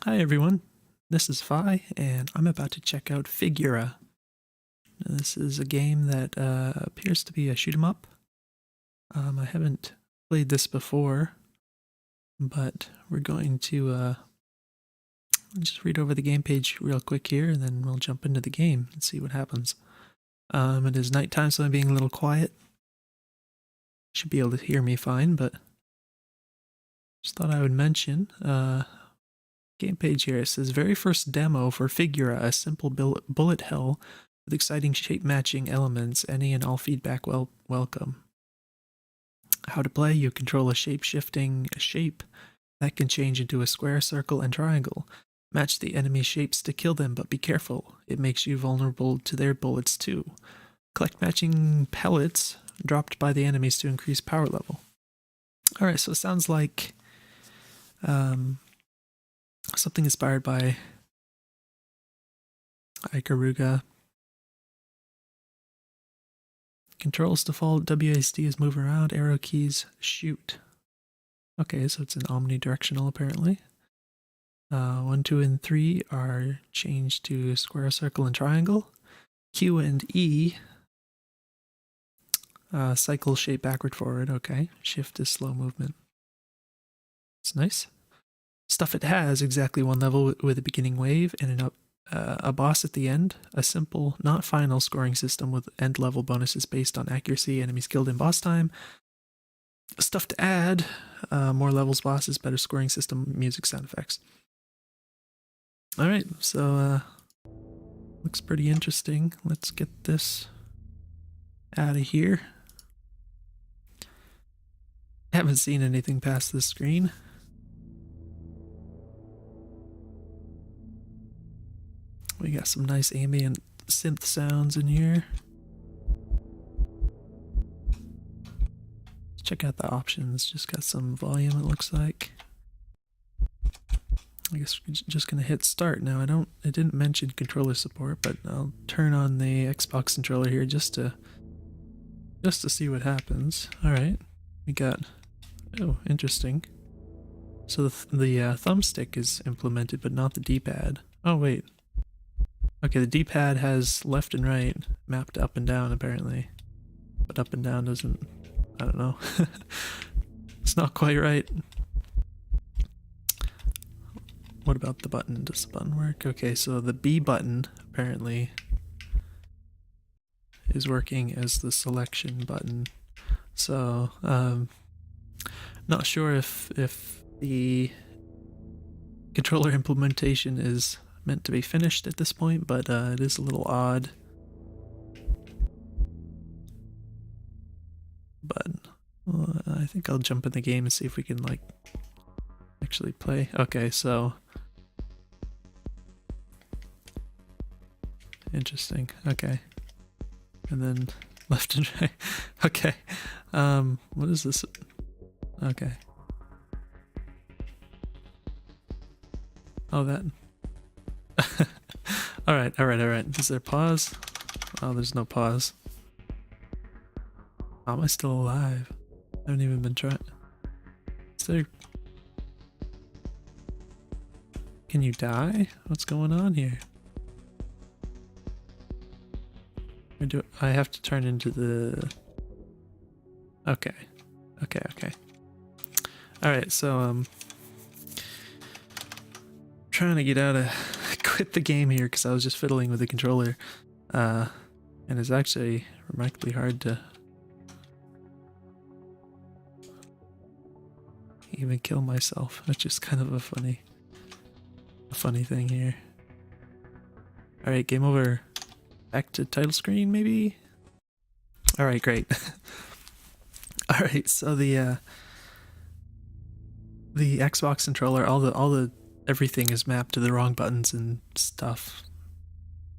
Hi everyone, this is Fi, and I'm about to check out Figura. This is a game that appears to be a shoot 'em up. I haven't played this before, but we're going to just read over the game page real quick here, and then we'll jump into the game and see what happens. It is nighttime, so I'm being a little quiet. Should be able to hear me fine, but just thought I would mention game page here. It says very first demo for Figura, a simple bullet hell with exciting shape matching elements. Any and all feedback welcome. How to play: you control a shape-shifting shape that can change into a square, circle, and triangle. Match the enemy shapes to kill them, but be careful. It makes you vulnerable to their bullets too. Collect matching pellets dropped by the enemies to increase power level. Alright, so it sounds like something inspired by Ikaruga. Controls default, WASD is move around, arrow keys shoot. Okay, so it's an omnidirectional apparently. 1, 2, and 3 are changed to square, circle, and triangle. Q and E cycle shape backward, forward. Okay, shift is slow movement. It's nice. Stuff it has: exactly one level with a beginning wave and a boss at the end. A simple, not final scoring system with end level bonuses based on accuracy, enemies killed in boss time. Stuff to add: more levels, bosses, better scoring system, music, sound effects. Alright, so looks pretty interesting. Let's get this out of here. I haven't seen anything past this screen. We got some nice ambient synth sounds in here. Let's check out the options. Just got some volume, it looks like. I guess we're just gonna hit start now. It didn't mention controller support, but I'll turn on the Xbox controller here just to see what happens. Alright, we got, oh, interesting. So the thumbstick is implemented, but not the D-pad. Oh wait. Okay, the D-pad has left and right mapped up and down apparently, but up and down doesn't, I don't know. It's not quite right. What about the button? Does the button work? Okay, so the B button apparently is working as the selection button. So, not sure if the controller implementation is meant to be finished at this point, but it is a little odd. But I think I'll jump in the game and see if we can like actually play. Okay, so interesting. Okay, and then left and right. Okay, what is this? Okay. Oh, that. Alright. Is there pause? Oh, there's no pause. How am I still alive? I haven't even been trying. Is there... Can you die? What's going on here? I have to turn into the... Okay. Alright, so, trying to get out of... quit the game here because I was just fiddling with the controller. And it's actually remarkably hard to even kill myself, which is kind of a funny thing here. Alright, game over. Back to title screen, maybe? Alright, great. Alright, so the Xbox controller, all the everything is mapped to the wrong buttons and stuff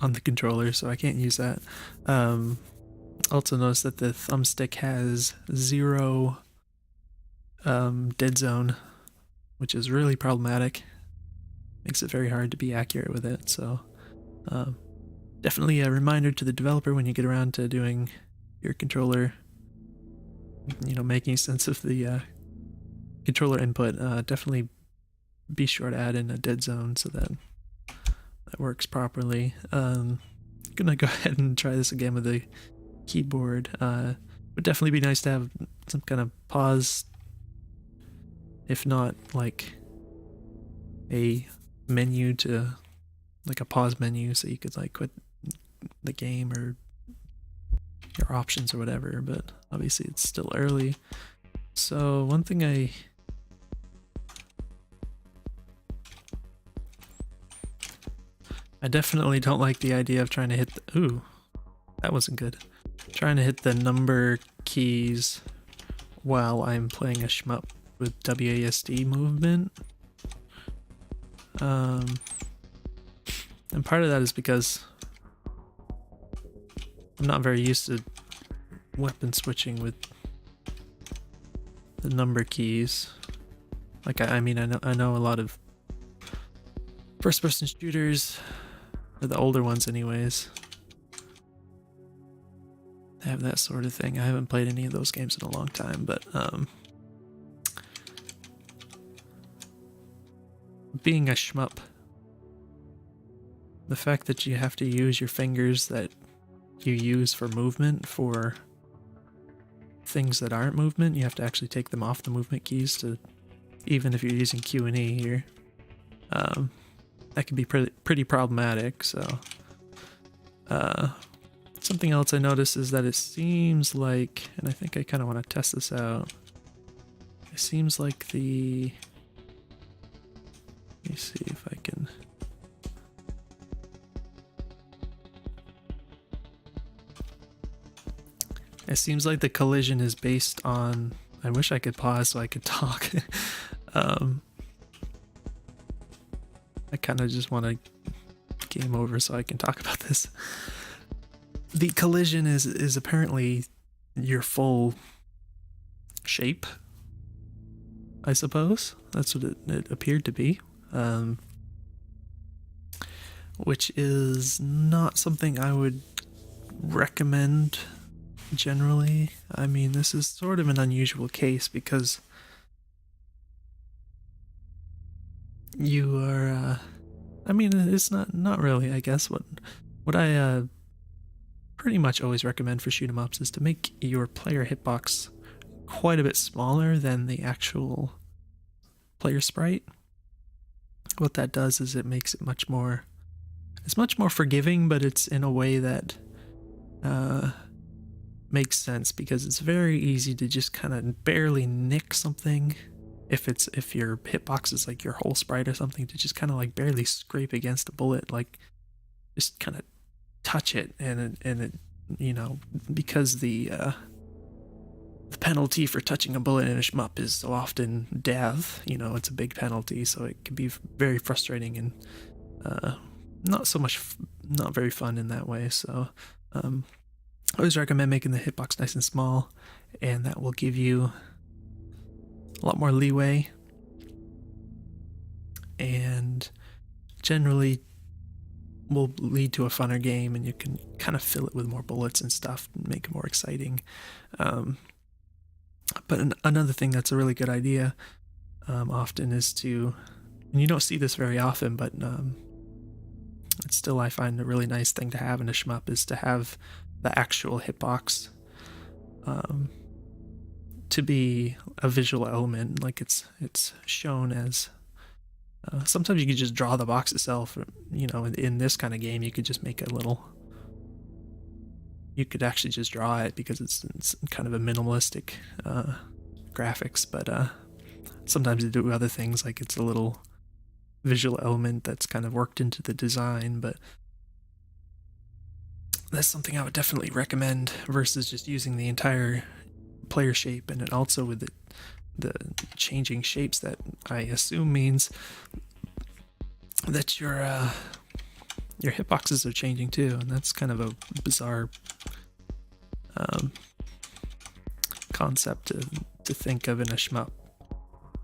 on the controller, so I can't use that. Also notice that the thumbstick has 0 dead zone, which is really problematic. Makes it very hard to be accurate with it, so definitely a reminder to the developer when you get around to doing your controller, you know, making sense of the controller input. Definitely be sure to add in a dead zone so that that works properly. Gonna go ahead and try this again with the keyboard. Would definitely be nice to have some kind of pause, if not like a menu to, like a pause menu, so you could like quit the game or your options or whatever, but obviously it's still early. So one thing I definitely don't like the idea of trying to hit the, ooh, that wasn't good. Trying to hit the number keys while I'm playing a shmup with WASD movement. And part of that is because I'm not very used to weapon switching with the number keys. Like I mean I know a lot of first-person shooters, or the older ones anyways, they have that sort of thing. I haven't played any of those games in a long time, but being a shmup, the fact that you have to use your fingers that you use for movement for things that aren't movement, you have to actually take them off the movement keys to, even if you're using Q and E here, that can be pretty problematic. So something else I noticed is that it seems like, and I think I kind of want to test this out, it seems like the, let me see if I can, it seems like the collision is based on, I wish I could pause so I could talk. I kind of just want to game over so I can talk about this. The collision is apparently your full shape, I suppose. That's what it appeared to be. Which is not something I would recommend generally. I mean, this is sort of an unusual case because you are, I mean, it's not really, I guess. What I pretty much always recommend for shoot 'em ups is to make your player hitbox quite a bit smaller than the actual player sprite. What that does is it makes it much more forgiving, but it's in a way that makes sense, because it's very easy to just kind of barely nick something if your hitbox is like your whole sprite or something, to just kind of like barely scrape against a bullet, like just kind of touch it, and it you know, because the penalty for touching a bullet in a shmup is so often death, you know, it's a big penalty, so it can be very frustrating and not very fun in that way. So I always recommend making the hitbox nice and small, and that will give you a lot more leeway and generally will lead to a funner game, and you can kind of fill it with more bullets and stuff and make it more exciting. But another thing that's a really good idea often is to, and you don't see this very often, but it's still, I find, a really nice thing to have in a shmup, is to have the actual hitbox to be a visual element, like it's shown as, sometimes you could just draw the box itself, you know, in this kind of game you could just make a little, you could actually just draw it because it's kind of a minimalistic graphics, but sometimes they do other things, like it's a little visual element that's kind of worked into the design. But that's something I would definitely recommend versus just using the entire player shape, and then also with the changing shapes, that I assume means that your hitboxes are changing too, and that's kind of a bizarre concept to think of in a shmup.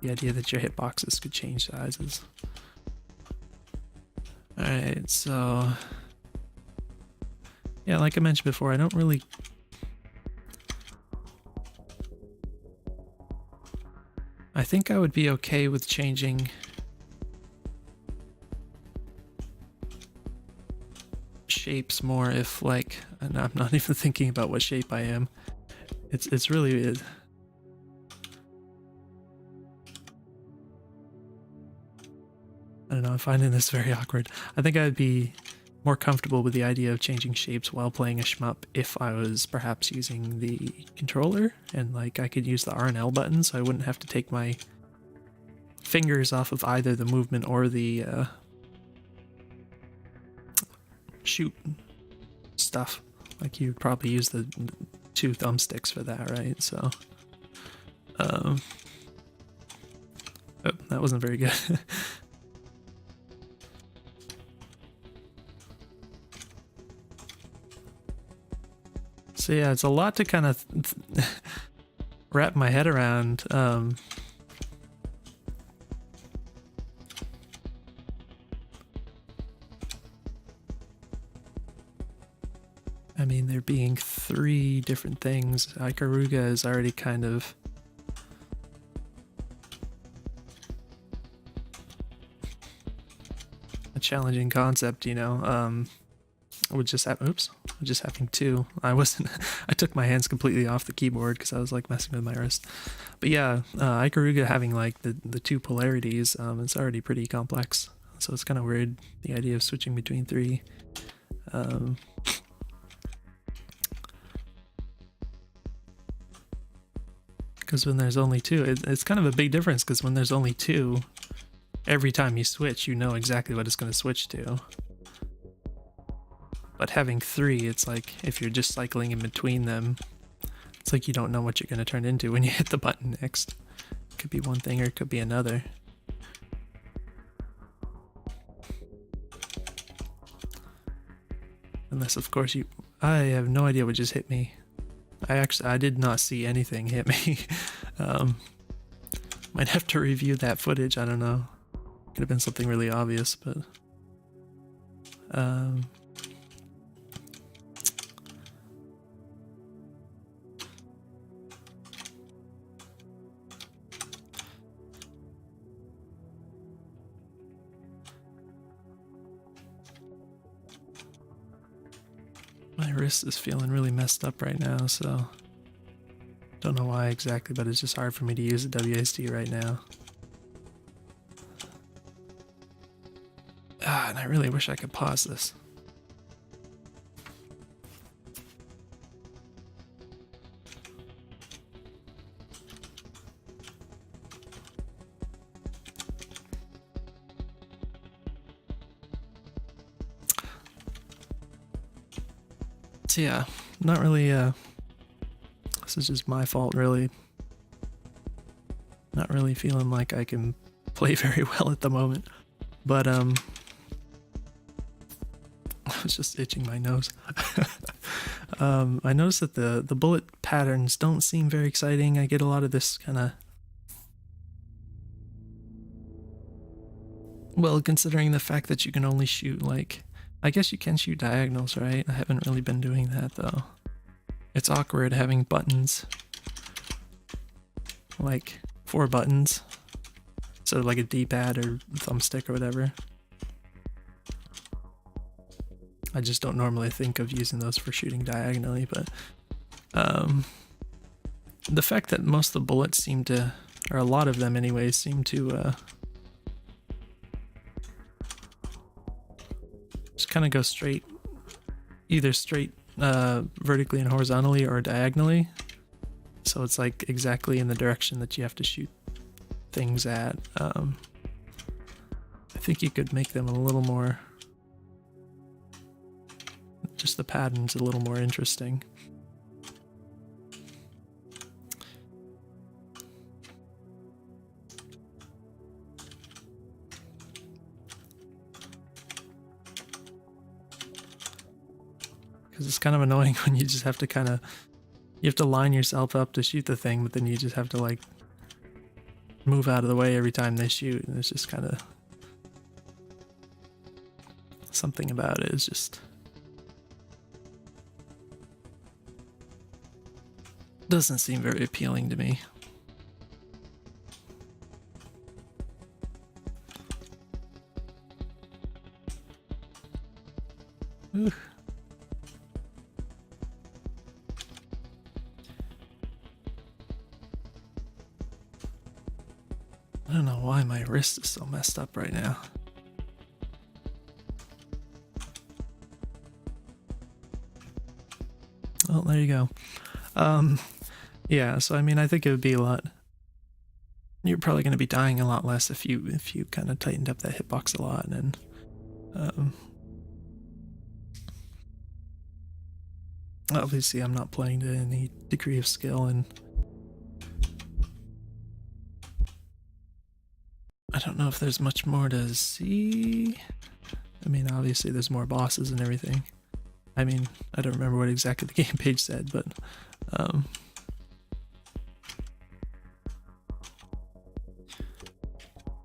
The idea that your hitboxes could change sizes. Alright, so yeah, like I mentioned before, I don't really, I think I would be okay with changing shapes more if like, and I'm not even thinking about what shape I am. It's really I don't know, I'm finding this very awkward. I think I'd be more comfortable with the idea of changing shapes while playing a shmup if I was perhaps using the controller and like I could use the R and L button, so I wouldn't have to take my fingers off of either the movement or the shoot stuff. Like you'd probably use the 2 thumbsticks for that, right? So oh, that wasn't very good. So yeah, it's a lot to kind of wrap my head around. I mean, there being 3 different things. Ikaruga is already kind of a challenging concept, you know. With just having 2. I took my hands completely off the keyboard because I was like messing with my wrist. But yeah, Ikaruga having like the 2 polarities, it's already pretty complex. So it's kind of weird, the idea of switching between 3. Because when there's only 2, it's kind of a big difference, because when there's only 2, every time you switch, you know exactly what it's going to switch to. But having 3, it's like if you're just cycling in between them, it's like you don't know what you're going to turn into when you hit the button next. It could be one thing or it could be another. Unless, of course, I have no idea what just hit me. I did not see anything hit me. Might have to review that footage, I don't know. Could have been something really obvious, but... my wrist is feeling really messed up right now, so don't know why exactly, but it's just hard for me to use the WASD right now. And I really wish I could pause this. So yeah, not really, this is just my fault, really. Not really feeling like I can play very well at the moment, but I was just itching my nose. I noticed that the bullet patterns don't seem very exciting. I get a lot of this kind of, well, considering the fact that you can only shoot like, I guess you can shoot diagonals, right? I haven't really been doing that though. It's awkward having buttons, like 4 buttons, so like a D-pad or thumbstick or whatever. I just don't normally think of using those for shooting diagonally, but the fact that most of the bullets seem to, or a lot of them anyways, seem to just kind of go straight, either straight vertically and horizontally or diagonally. So it's like exactly in the direction that you have to shoot things at. I think you could make them a little more, just the patterns a little more interesting. Because it's kind of annoying when you just have to kind of, you have to line yourself up to shoot the thing, but then you just have to like move out of the way every time they shoot, and it's just kind of, something about it is just, doesn't seem very appealing to me. Ooh, why my wrist is so messed up right now. Well, there you go. Yeah, so I mean, I think it would be a lot. You're probably going to be dying a lot less if you kind of tightened up that hitbox a lot, and obviously I'm not playing to any degree of skill, and I don't know if there's much more to see. I mean, obviously there's more bosses and everything. I mean, I don't remember what exactly the game page said, but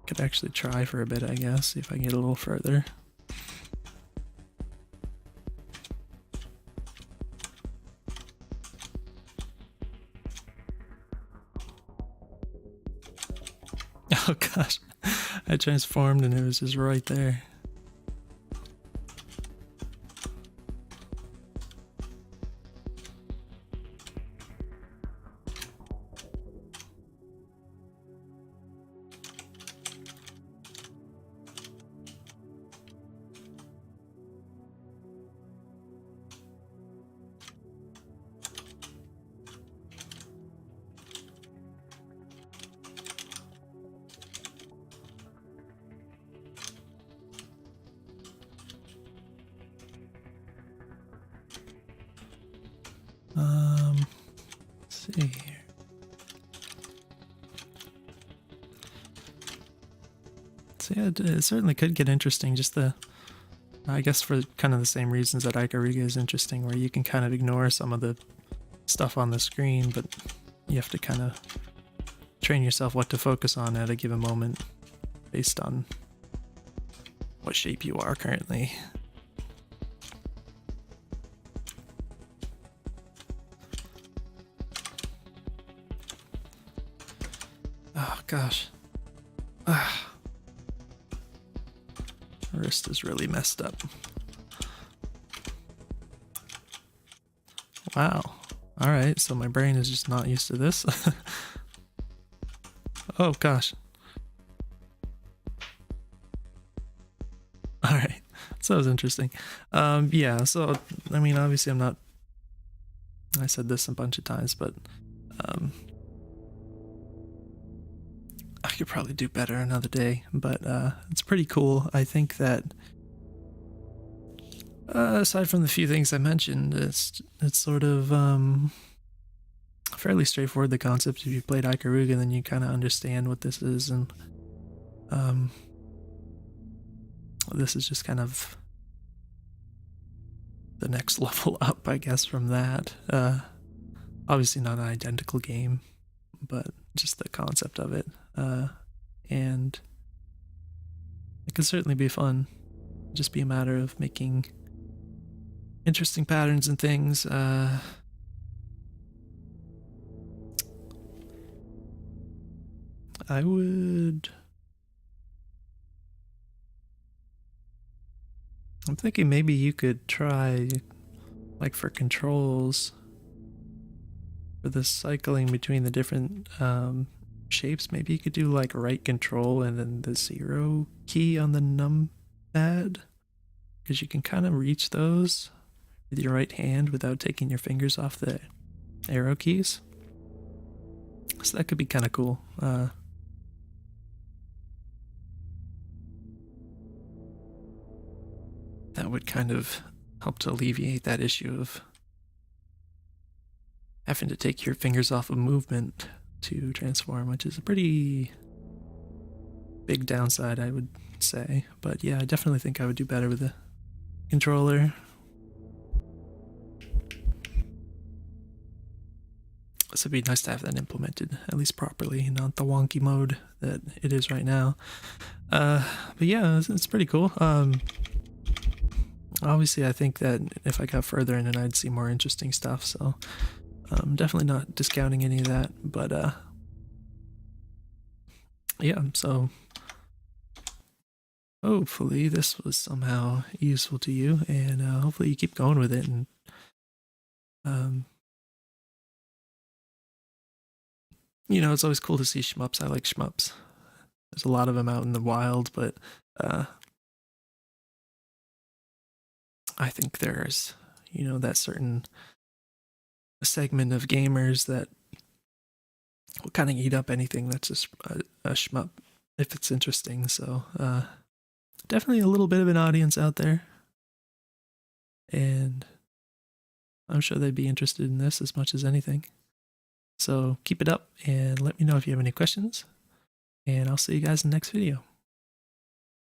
could actually try for a bit, I guess, see if I can get a little further. Oh gosh, I transformed and it was just right there. Let's see here. So yeah, it certainly could get interesting. Just I guess for kind of the same reasons that Ikaruga is interesting, where you can kind of ignore some of the stuff on the screen, but you have to kind of train yourself what to focus on at a given moment based on what shape you are currently. Oh gosh. Ah. My wrist is really messed up. Wow. Alright, so my brain is just not used to this. Oh gosh. Alright, so that was interesting. Yeah, so, I mean, obviously I said this a bunch of times, but I could probably do better another day, but it's pretty cool. I think that aside from the few things I mentioned, it's sort of fairly straightforward, the concept. If you played Ikaruga, then you kind of understand what this is, and this is just kind of the next level up, I guess, from that. Obviously not an identical game, but just the concept of it. And it could certainly be fun. Just be a matter of making interesting patterns and things. I'm thinking maybe you could try, like, for controls, for the cycling between the different shapes, maybe you could do like right control and then the 0 key on the numpad, because you can kind of reach those with your right hand without taking your fingers off the arrow keys. So that could be kind of cool. That would kind of help to alleviate that issue of having to take your fingers off of movement to transform, which is a pretty big downside, I would say. But yeah, I definitely think I would do better with a controller. So it'd be nice to have that implemented, at least properly, not the wonky mode that it is right now. But yeah, it's pretty cool. Obviously, I think that if I got further in it, I'd see more interesting stuff, so I'm definitely not discounting any of that, but yeah, so hopefully this was somehow useful to you, and hopefully you keep going with it, and you know, it's always cool to see shmups. I like shmups. There's a lot of them out in the wild, but I think there's, that certain segment of gamers that will kind of eat up anything that's just a shmup if it's interesting. So definitely a little bit of an audience out there, and I'm sure they'd be interested in this as much as anything. So keep it up and let me know if you have any questions, and I'll see you guys in the next video.